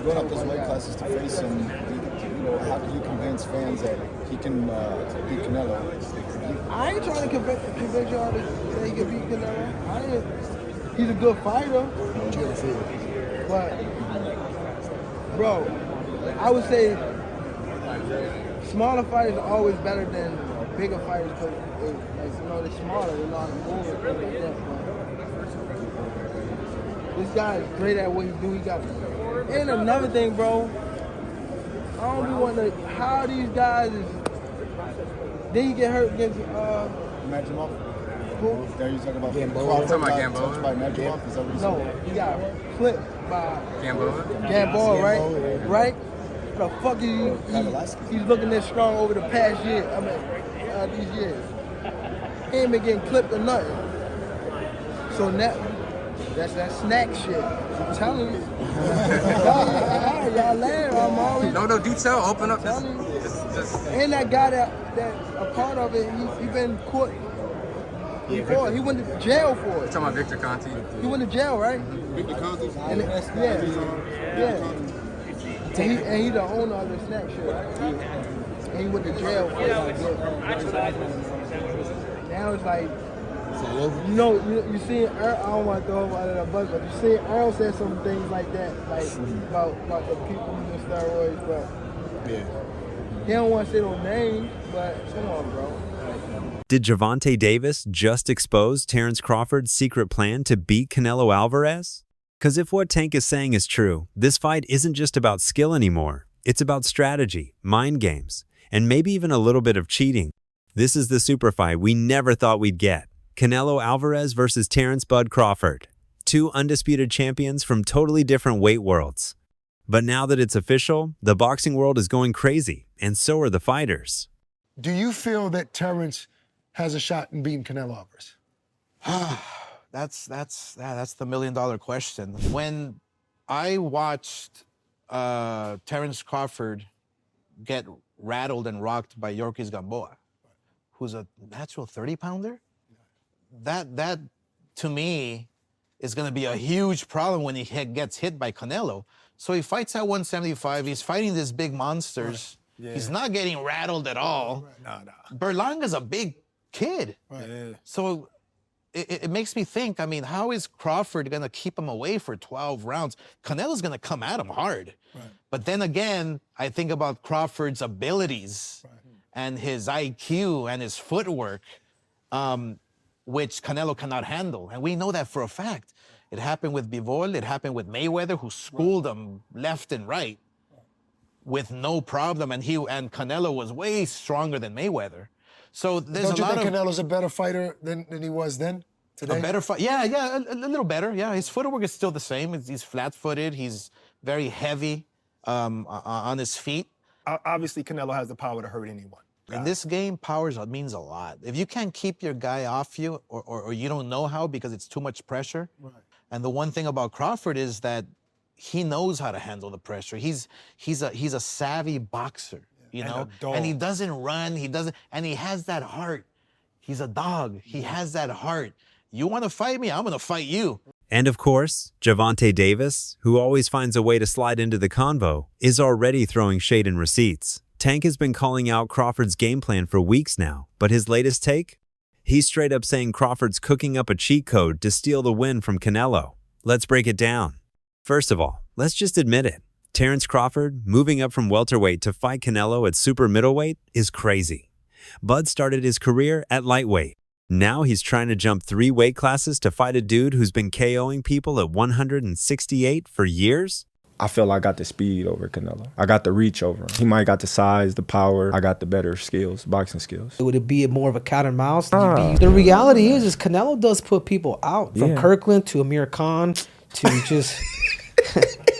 going up those weight classes to face him, how can you convince fans that he can beat Canelo? I ain't trying to convince y'all that he can beat Canelo. He's a good fighter. But, bro, I would say smaller fighters are always better than bigger fighters because, they're smaller, they're not moving, things like that. But this guy is great at what he do. He got. And another thing, bro, I don't be wanting to. How these guys is. Then he get hurt against Magimov? who? There you talking about Gamboa. Talking about Gamboa? By Magimov? Is that what you said? No, he got clipped by Gamboa, right? Right? What the fuck is he's looking this strong over the past year? I mean, these years. He ain't been getting clipped or nothing. So that's that snack shit. I'm telling you. Y'all laugh. I'm always. No, detail. Open up. And that guy that a part of it, he been caught before. He went to jail for it. You're talking about Victor Conti? He went to jail, right? Victor Conti? Yeah. And he the owner of the snack shit, right? And he went to jail for it. Now it's like, you see Earl, I don't want to throw him out of the bus, but you see Earl said some things like that, like about the people using steroids, but he don't want to say no names, but come on, bro. Did Gervonta Davis just expose Terence Crawford's secret plan to beat Canelo Alvarez? Because if what Tank is saying is true, this fight isn't just about skill anymore. It's about strategy, mind games, and maybe even a little bit of cheating. This is the super fight we never thought we'd get. Canelo Alvarez versus Terence Bud Crawford. Two undisputed champions from totally different weight worlds. But now that it's official, the boxing world is going crazy, and so are the fighters. Do you feel that Terence has a shot in beating Canelo Alvarez? That's the million-dollar question. When I watched Terence Crawford get rattled and rocked by Yorkis Gamboa, who's a natural 30-pounder, that to me is going to be a huge problem when he gets hit by Canelo. So he fights at 175. He's fighting these big monsters. Right. Yeah. He's not getting rattled at all. Right. No. Berlanga's a big kid. Right. Yeah. So it makes me think, I mean, how is Crawford going to keep him away for 12 rounds? Canelo's going to come at him hard. Right. But then again, I think about Crawford's abilities and his IQ and his footwork, which Canelo cannot handle. And we know that for a fact. It happened with Bivol, it happened with Mayweather, who schooled him left and right with no problem. And Canelo was way stronger than Mayweather. So there's Don't you think Canelo's a better fighter than he was then, today? A better fighter, yeah, a little better, yeah. His footwork is still the same. He's flat-footed, he's very heavy on his feet. Obviously, Canelo has the power to hurt anyone. In this game, power means a lot. If you can't keep your guy off you, or you don't know how because it's too much pressure, and the one thing about Crawford is that he knows how to handle the pressure. He's a savvy boxer, you know, and he doesn't run. And he has that heart. He's a dog. He has that heart. You want to fight me? I'm gonna fight you. And of course, Gervonta Davis, who always finds a way to slide into the convo, is already throwing shade and receipts. Tank has been calling out Crawford's game plan for weeks now, but his latest take? He's straight up saying Crawford's cooking up a cheat code to steal the win from Canelo. Let's break it down. First of all, let's just admit it. Terence Crawford, moving up from welterweight to fight Canelo at super middleweight, is crazy. Bud started his career at lightweight. Now he's trying to jump 3 weight classes to fight a dude who's been KOing people at 168 for years? I feel I got the speed over Canelo. I got the reach over him. He might got the size, the power. I got the better skills, boxing skills. Would it be more of a cat and mouse? The reality is Canelo does put people out. From Kirkland to Amir Khan to just...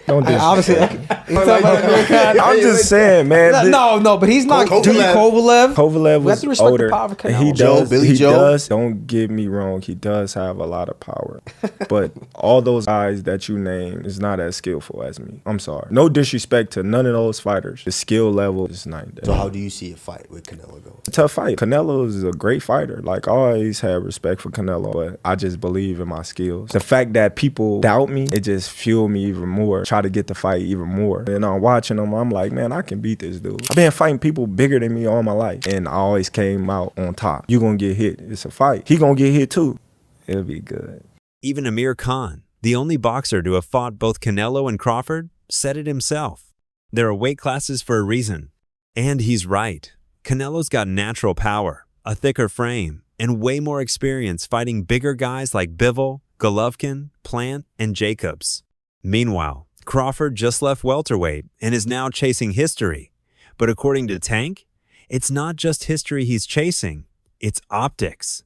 Don't do obviously, I'm just saying, man. No, but he's not. Kovalev. Kovalev was older. He does. Billy Joe. Don't get me wrong. He does have a lot of power, but all those guys that you name is not as skillful as me. I'm sorry. No disrespect to none of those fighters. The skill level is night and day. So how do you see a fight with Canelo going? A tough fight. Canelo is a great fighter. Like, I always had respect for Canelo, but I just believe in my skills. The fact that people doubt me, it just fueled me even more. Try try to get the fight even more. And I'm watching him, I'm like, man, I can beat this dude. I've been fighting people bigger than me all my life, and I always came out on top. You gonna get hit. It's a fight. He gonna get hit too. It'll be good. Even Amir Khan, the only boxer to have fought both Canelo and Crawford, said it himself. There are weight classes for a reason. And he's right. Canelo's got natural power, a thicker frame, and way more experience fighting bigger guys like Bivol, Golovkin, Plant, and Jacobs. Meanwhile, Crawford just left welterweight and is now chasing history. But according to Tank, it's not just history he's chasing, it's optics.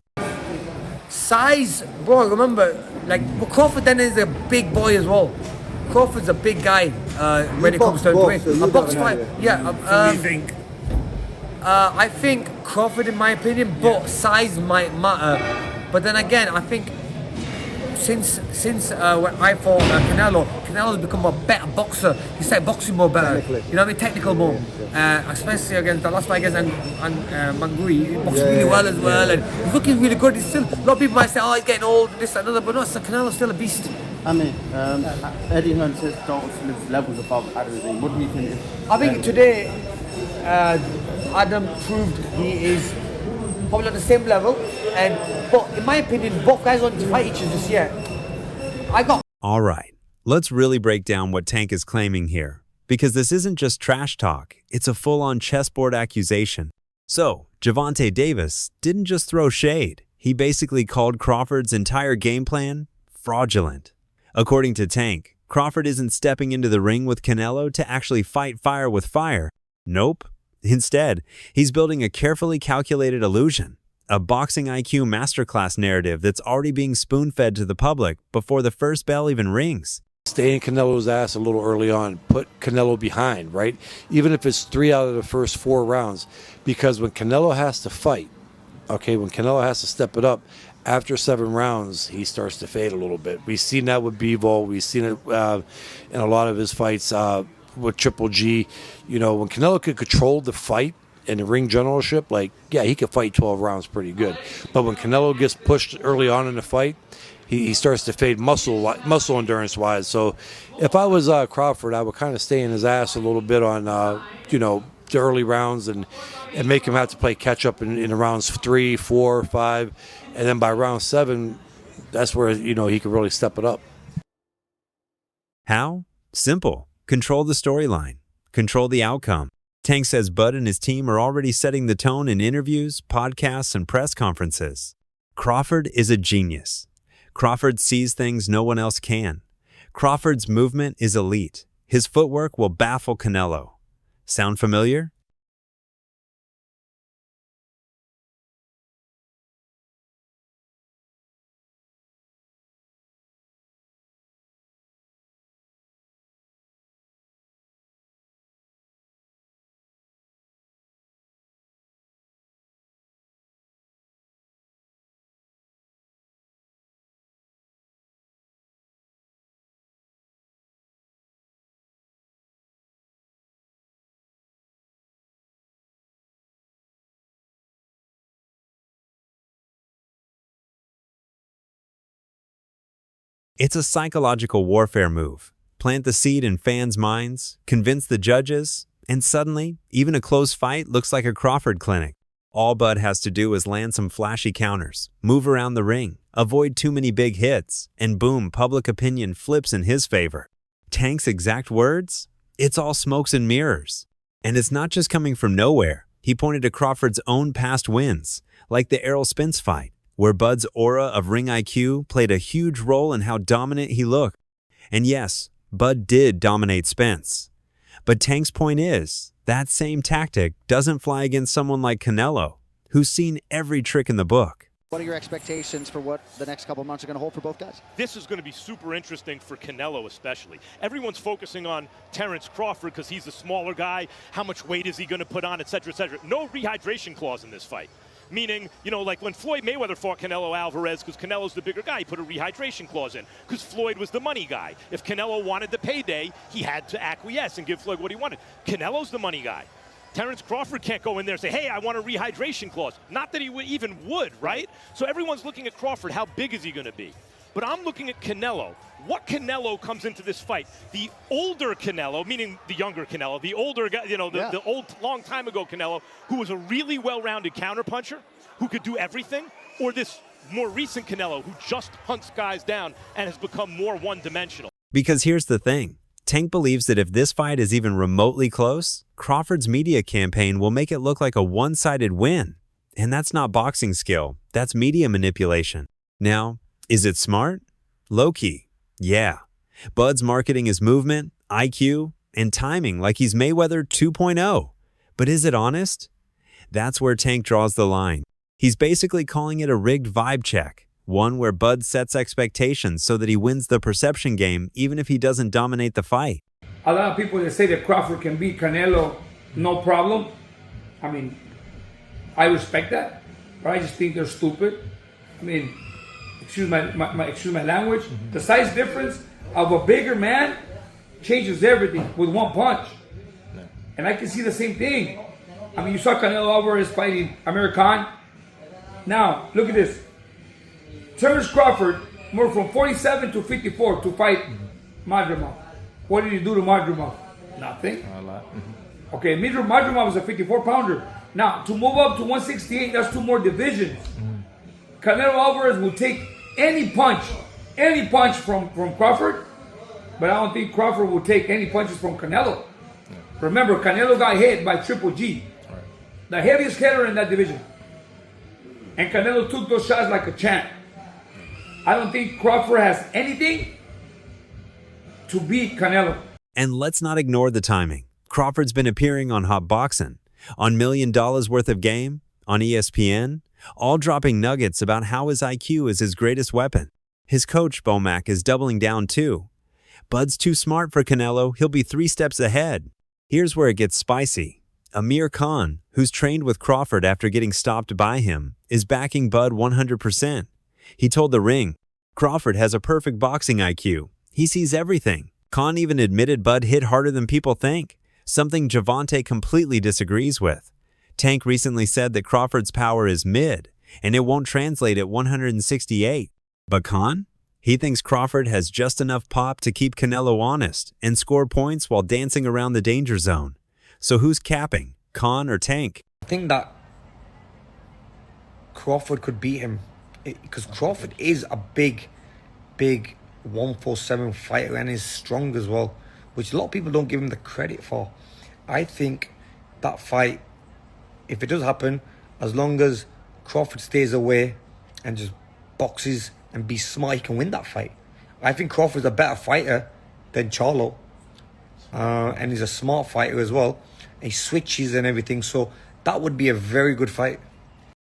Size, bro, remember, like, Crawford then is a big boy as well. Crawford's a big guy when it comes to weight. A box fight, yeah. You think? I think Crawford, in my opinion, but size might matter. But then again, I think since when I fought Canelo's become a better boxer. He started boxing more better. You know what I mean? Technical more. Especially against the last fight against Mangui. He boxed really well as well. And he's looking really good. He's still, a lot of people might say, oh, he's getting old, this, and another. But no, Canelo's still a beast. I mean, Eddie Hearn says don't live levels above Adam. What do you think? I think today, Adam proved he is probably on the same level, but in my opinion, both guys want to fight each other this year. All right, let's really break down what Tank is claiming here, because this isn't just trash talk, it's a full-on chessboard accusation. So, Gervonta Davis didn't just throw shade, he basically called Crawford's entire game plan fraudulent. According to Tank, Crawford isn't stepping into the ring with Canelo to actually fight fire with fire. Nope. Instead, he's building a carefully calculated illusion, a boxing IQ masterclass narrative that's already being spoon-fed to the public before the first bell even rings. Stay in Canelo's ass a little early on. Put Canelo behind, right? Even if it's 3 out of the first 4 rounds. Because when Canelo has to fight, okay, when Canelo has to step it up, after 7 rounds, he starts to fade a little bit. We've seen that with Bivol. We've seen it in a lot of his fights with Triple G. You know, when Canelo could control the fight and the ring generalship, like, yeah, he could fight 12 rounds pretty good. But when Canelo gets pushed early on in the fight, he starts to fade muscle endurance-wise. So if I was Crawford, I would kind of stay in his ass a little bit on, you know, the early rounds and make him have to play catch-up in rounds 3, 4, 5. And then by round 7, that's where, you know, he could really step it up. How? Simple. Control the storyline. Control the outcome. Tank says Bud and his team are already setting the tone in interviews, podcasts, and press conferences. Crawford is a genius. Crawford sees things no one else can. Crawford's movement is elite. His footwork will baffle Canelo. Sound familiar? It's a psychological warfare move. Plant the seed in fans' minds, convince the judges, and suddenly, even a close fight looks like a Crawford clinic. All Bud has to do is land some flashy counters, move around the ring, avoid too many big hits, and boom, public opinion flips in his favor. Tank's exact words? It's all smokes and mirrors. And it's not just coming from nowhere. He pointed to Crawford's own past wins, like the Errol Spence fight, where Bud's aura of ring IQ played a huge role in how dominant he looked. And yes, Bud did dominate Spence. But Tank's point is, that same tactic doesn't fly against someone like Canelo, who's seen every trick in the book. What are your expectations for what the next couple of months are going to hold for both guys? This is going to be super interesting for Canelo especially. Everyone's focusing on Terence Crawford because he's a smaller guy. How much weight is he going to put on, et cetera, et cetera. No rehydration clause in this fight. Meaning, you know, like when Floyd Mayweather fought Canelo Alvarez, because Canelo's the bigger guy, he put a rehydration clause in, because Floyd was the money guy. If Canelo wanted the payday, he had to acquiesce and give Floyd what he wanted. Canelo's the money guy. Terence Crawford can't go in there and say, hey, I want a rehydration clause. Not that he even would, right? So everyone's looking at Crawford. How big is he going to be? But I'm looking at Canelo. What Canelo comes into this fight? The older Canelo, meaning the younger Canelo, the older guy, the old, long time ago Canelo, who was a really well-rounded counterpuncher, who could do everything, or this more recent Canelo, who just hunts guys down and has become more one-dimensional. Because here's the thing. Tank believes that if this fight is even remotely close, Crawford's media campaign will make it look like a one-sided win. And that's not boxing skill, that's media manipulation. Now, is it smart? Low-key, yeah. Bud's marketing his movement, IQ, and timing like he's Mayweather 2.0. But is it honest? That's where Tank draws the line. He's basically calling it a rigged vibe check, one where Bud sets expectations so that he wins the perception game even if he doesn't dominate the fight. A lot of people that say that Crawford can beat Canelo, no problem. I mean, I respect that, but I just think they're stupid. I mean, excuse my language. The size difference of a bigger man changes everything with one punch. And I can see the same thing. I mean, you saw Canelo Alvarez fighting Amir Khan. Now, look at this. Terence Crawford moved from 47 to 54 to fight Madrimov. What did he do to Madrimov? Nothing. A lot. Okay, Madrimov was a 54-pounder. Now, to move up to 168, that's 2 more divisions. Canelo Alvarez will take any punch from Crawford, but I don't think Crawford will take any punches from Canelo. Remember, Canelo got hit by Triple G, the heaviest hitter in that division. And Canelo took those shots like a champ. I don't think Crawford has anything to beat Canelo. And let's not ignore the timing. Crawford's been appearing on Hot Boxing, on $1 million worth of game, on ESPN, all dropping nuggets about how his IQ is his greatest weapon. His coach, Bomac, is doubling down too. Bud's too smart for Canelo, he'll be 3 steps ahead. Here's where it gets spicy. Amir Khan, who's trained with Crawford after getting stopped by him, is backing Bud 100%. He told The Ring, Crawford has a perfect boxing IQ. He sees everything. Khan even admitted Bud hit harder than people think, something Gervonta completely disagrees with. Tank recently said that Crawford's power is mid, and it won't translate at 168. But Khan? He thinks Crawford has just enough pop to keep Canelo honest and score points while dancing around the danger zone. So who's capping, Khan or Tank? I think that Crawford could beat him because Crawford is a big 147 fighter and is strong as well, which a lot of people don't give him the credit for. I think that fight, if it does happen, as long as Crawford stays away and just boxes and be smart, he can win that fight. I think Crawford's a better fighter than Charlo, and he's a smart fighter as well. He switches and everything, so that would be a very good fight.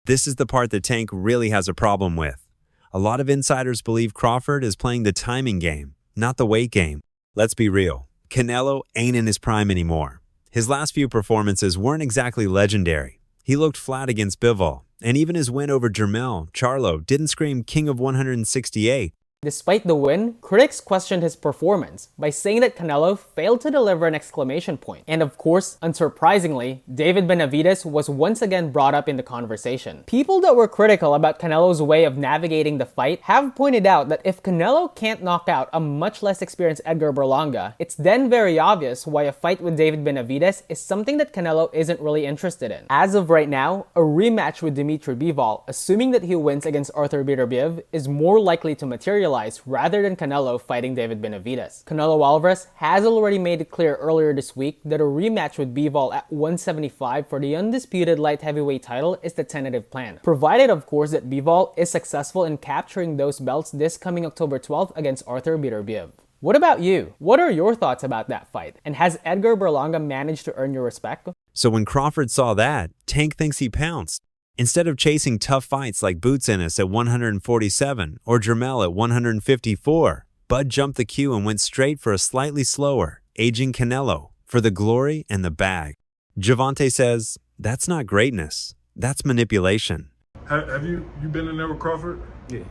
This is the part that Tank really has a problem with. A lot of insiders believe Crawford is playing the timing game, not the weight game. Let's be real. Canelo ain't in his prime anymore. His last few performances weren't exactly legendary. He looked flat against Bivol, and even his win over Jermell Charlo didn't scream King of 168. Despite the win, critics questioned his performance by saying that Canelo failed to deliver an exclamation point. And of course, unsurprisingly, David Benavidez was once again brought up in the conversation. People that were critical about Canelo's way of navigating the fight have pointed out that if Canelo can't knock out a much less experienced Edgar Berlanga, it's then very obvious why a fight with David Benavidez is something that Canelo isn't really interested in. As of right now, a rematch with Dimitri Bivol, assuming that he wins against Arthur Beterbiev, is more likely to materialize rather than Canelo fighting David Benavidez. Canelo Alvarez has already made it clear earlier this week that a rematch with Bivol at 175 for the undisputed light heavyweight title is the tentative plan, provided of course that Bivol is successful in capturing those belts this coming October 12th against Arthur Beterbiev. What about you? What are your thoughts about that fight? And has Edgar Berlanga managed to earn your respect? So when Crawford saw that, Tank thinks he pounced. Instead of chasing tough fights like Boots Ennis at 147 or Jermell at 154, Bud jumped the queue and went straight for a slightly slower, aging Canelo for the glory and the bag. Gervonta says, that's not greatness, that's manipulation. Have you been in there with Crawford? Yeah.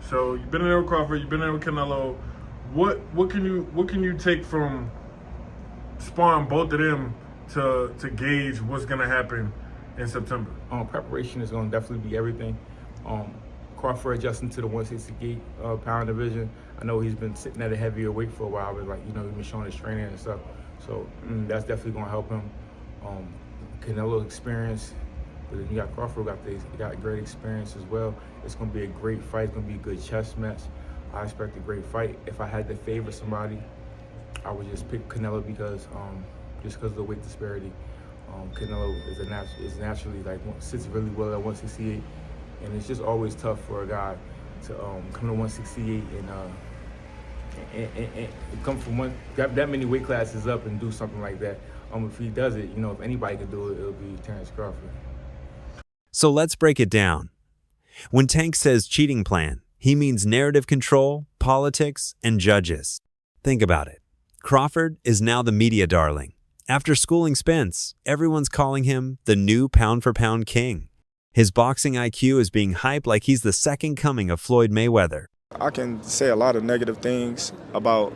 So you've been in there with Crawford, you've been in there with Canelo. What can you take from sparring both of them to gauge what's gonna happen in September? Preparation is going to definitely be everything. Crawford adjusting to the 168 pound division. I know he's been sitting at a heavier weight for a while, but he's been showing his training and stuff. So that's definitely going to help him. Canelo experience, but then you got Crawford, got great experience as well. It's going to be a great fight. It's going to be a good chess match. I expect a great fight. If I had to favor somebody, I would just pick Canelo because of the weight disparity. Canelo is naturally sits really well at 168, and it's just always tough for a guy to come to 168 and come from that many weight classes up and do something like that. If he does it, if anybody could do it, it'll be Terence Crawford. So let's break it down. When Tank says cheating plan, he means narrative control, politics, and judges. Think about it. Crawford is now the media darling. After schooling Spence, everyone's calling him the new pound-for-pound king. His boxing IQ is being hyped like he's the second coming of Floyd Mayweather. I can say a lot of negative things about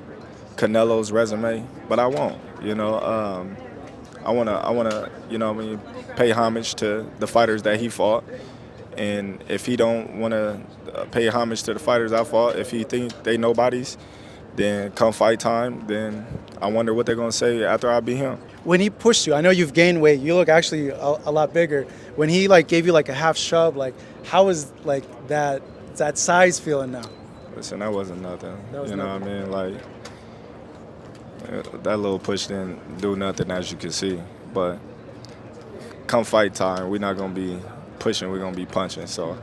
Canelo's resume, but I won't. I wanna, pay homage to the fighters that he fought. And if he don't want to pay homage to the fighters I fought, if he think they nobodies, then come fight time, then I wonder what they're going to say after I beat him. When he pushed you, I know you've gained weight. You look actually a lot bigger. When he gave you a half shove, how is that size feeling now? Listen, that wasn't nothing. That was you know nothing. what I mean? That little push didn't do nothing, as you can see. But come fight time, we're not going to be pushing, we're going to be punching. So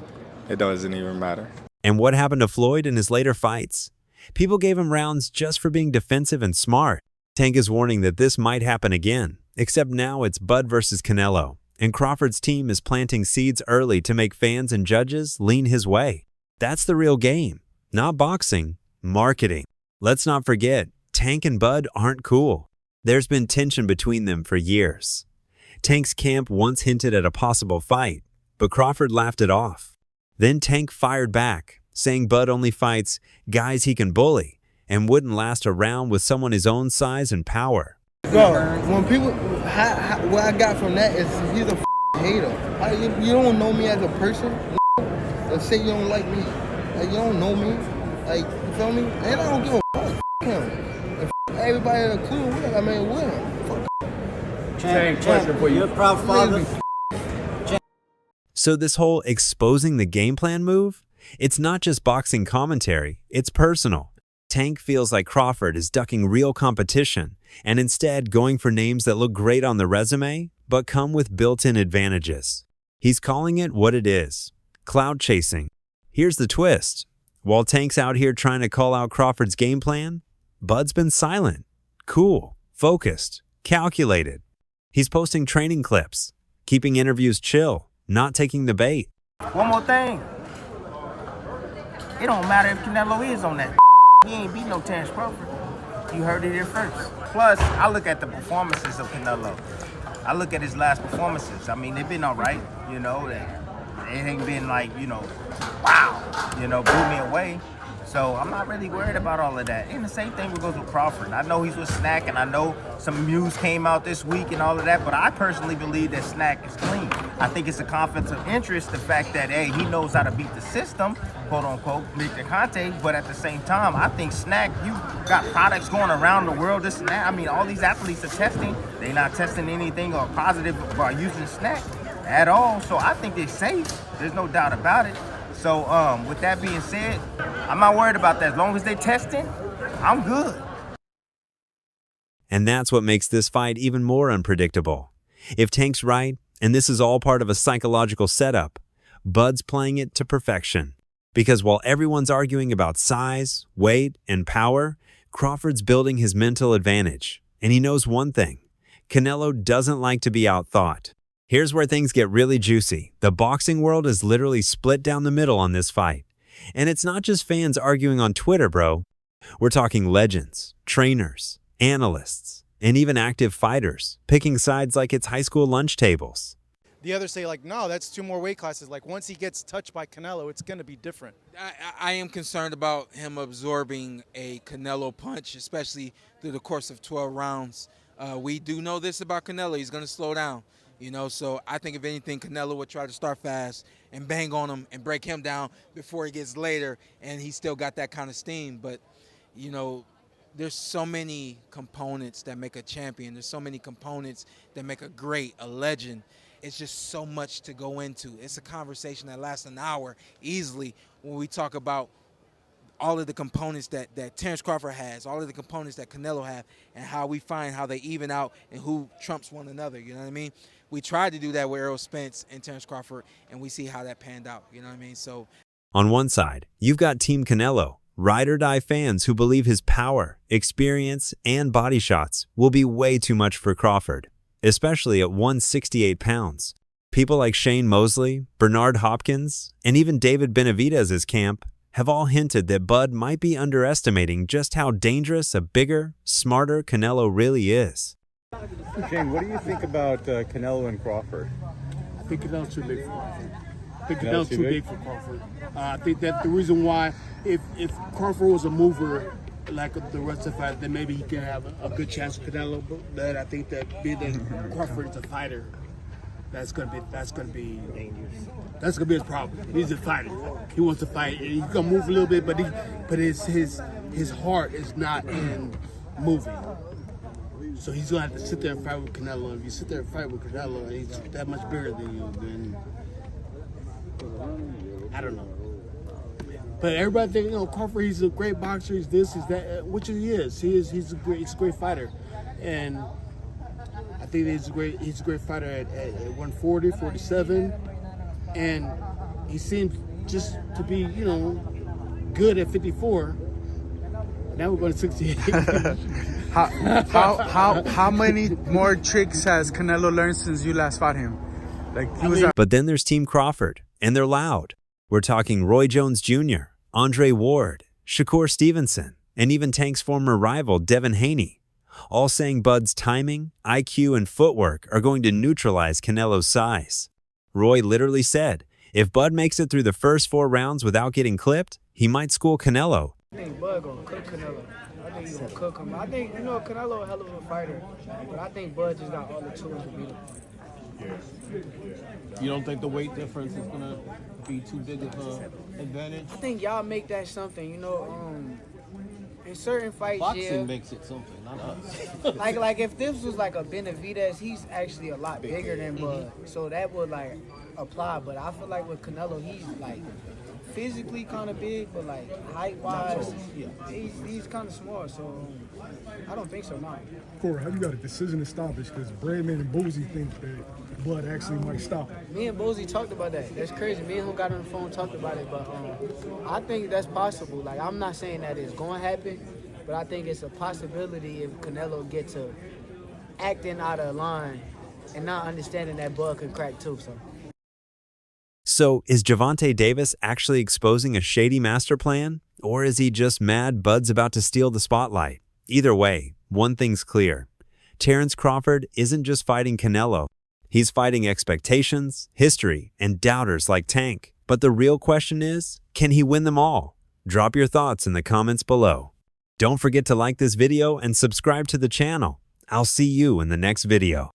it doesn't even matter. And what happened to Floyd in his later fights? People gave him rounds just for being defensive and smart. Tank is warning that this might happen again, except now it's Bud versus Canelo, and Crawford's team is planting seeds early to make fans and judges lean his way. That's the real game. Not boxing, marketing. Let's not forget, Tank and Bud aren't cool. There's been tension between them for years. Tank's camp once hinted at a possible fight, but Crawford laughed it off. Then Tank fired back, saying Bud only fights guys he can bully and wouldn't last a round with someone his own size and power. Bro, when people, what I got from that is he's a hater. You don't know me as a person. Let's say you don't like me. You don't know me. You feel me? And I don't give a fuck. Him. And everybody that's cool with him. I mean, with him. Tank, question for you. You're a proud father. So this whole exposing the game plan move, it's not just boxing commentary, it's personal. Tank feels like Crawford is ducking real competition and instead going for names that look great on the resume, but come with built-in advantages. He's calling it what it is, cloud chasing. Here's the twist. While Tank's out here trying to call out Crawford's game plan, Bud's been silent, cool, focused, calculated. He's posting training clips, keeping interviews chill, not taking the bait. One more thing. It don't matter if Canelo is on that. He ain't beat no Terence Crawford. You heard it here first. Plus, I look at the performances of Canelo. I look at his last performances. I mean, they've been all right, It ain't been wow, blew me away. So I'm not really worried about all of that. And the same thing goes with Crawford. I know he's with Snack, and I know some news came out this week and all of that, but I personally believe that Snack is clean. I think it's a conflict of interest, the fact that, hey, he knows how to beat the system, quote unquote, Victor Conte, but at the same time, I think Snack, you got products going around the world, this and that. I mean, all these athletes are testing. They're not testing anything or positive by using Snack at all. So I think they're safe. There's no doubt about it. So with that being said, I'm not worried about that. As long as they're testing, I'm good. And that's what makes this fight even more unpredictable. If Tank's right, and this is all part of a psychological setup, Bud's playing it to perfection. Because while everyone's arguing about size, weight, and power, Crawford's building his mental advantage. And he knows one thing. Canelo doesn't like to be outthought. Here's where things get really juicy. The boxing world is literally split down the middle on this fight. And it's not just fans arguing on Twitter, bro. We're talking legends, trainers, analysts, and even active fighters, picking sides like it's high school lunch tables. The others say, no, that's 2 more weight classes. Once he gets touched by Canelo, it's going to be different. I am concerned about him absorbing a Canelo punch, especially through the course of 12 rounds. We do know this about Canelo. He's going to slow down. So I think if anything, Canelo would try to start fast and bang on him and break him down before he gets later and he still got that kind of steam. But, you know, there's so many components that make a champion. There's so many components that make a great, a legend. It's just so much to go into. It's a conversation that lasts an hour easily when we talk about all of the components that Terence Crawford has, all of the components that Canelo have, and how we find how they even out and who trumps one another, you know what I mean? We tried to do that with Errol Spence and Terence Crawford, and we see how that panned out, you know what I mean? So, on one side, you've got Team Canelo, ride-or-die fans who believe his power, experience, and body shots will be way too much for Crawford, especially at 168 pounds. People like Shane Mosley, Bernard Hopkins, and even David Benavidez's camp have all hinted that Bud might be underestimating just how dangerous a bigger, smarter Canelo really is. Shane, what do you think about Canelo and Crawford? I think Canelo's too big for Crawford. I think Canelo's too big for Crawford. I think that the reason why, if Crawford was a mover like the rest of the fight, then maybe he can have a good chance with Canelo. But I think that being that Crawford is a fighter, that's gonna be dangerous. That's gonna be his problem. He's a fighter. He wants to fight. He's gonna move a little bit, but his heart is not in moving. So he's gonna have to sit there and fight with Canelo. If you sit there and fight with Canelo, and he's that much bigger than you, then I don't know. But everybody think, Crawford, he's a great boxer. He's this, he's that, which he is. He's a great fighter, and I think he's a great fighter at 140, 47, and he seems just to be, good at 54. Now we're going to 68. How many more tricks has Canelo learned since you last fought him? But then there's Team Crawford, and they're loud. We're talking Roy Jones Jr., Andre Ward, Shakur Stevenson, and even Tank's former rival Devin Haney, all saying Bud's timing, IQ, and footwork are going to neutralize Canelo's size. Roy literally said, if Bud makes it through the first 4 rounds without getting clipped, he might school Canelo. I think Bud gonna cook Canelo. I think he's gonna cook him. I think, Canelo a hell of a fighter, but I think Bud just got all the tools to beat him. You don't think the weight difference is gonna be too big of an advantage? I think y'all make that something, in certain fights, Boxing makes it something, not us. like if this was like a Benavidez, he's actually a lot bigger than Bud, so that would apply. But I feel like with Canelo, he's physically kind of big, but height-wise, he's kind of small. So I don't think so now. Corey, how you got a decision to stoppage? Because Bradman and Boozy think that Bud actually might stop him. Me and Boozy talked about that. That's crazy. Me and him got on the phone and talked about it, but I think that's possible. I'm not saying that it's going to happen, but I think it's a possibility if Canelo gets to acting out of line and not understanding that Bud could crack too. So, is Gervonta Davis actually exposing a shady master plan? Or is he just mad Bud's about to steal the spotlight? Either way, one thing's clear. Terence Crawford isn't just fighting Canelo. He's fighting expectations, history, and doubters like Tank. But the real question is, can he win them all? Drop your thoughts in the comments below. Don't forget to like this video and subscribe to the channel. I'll see you in the next video.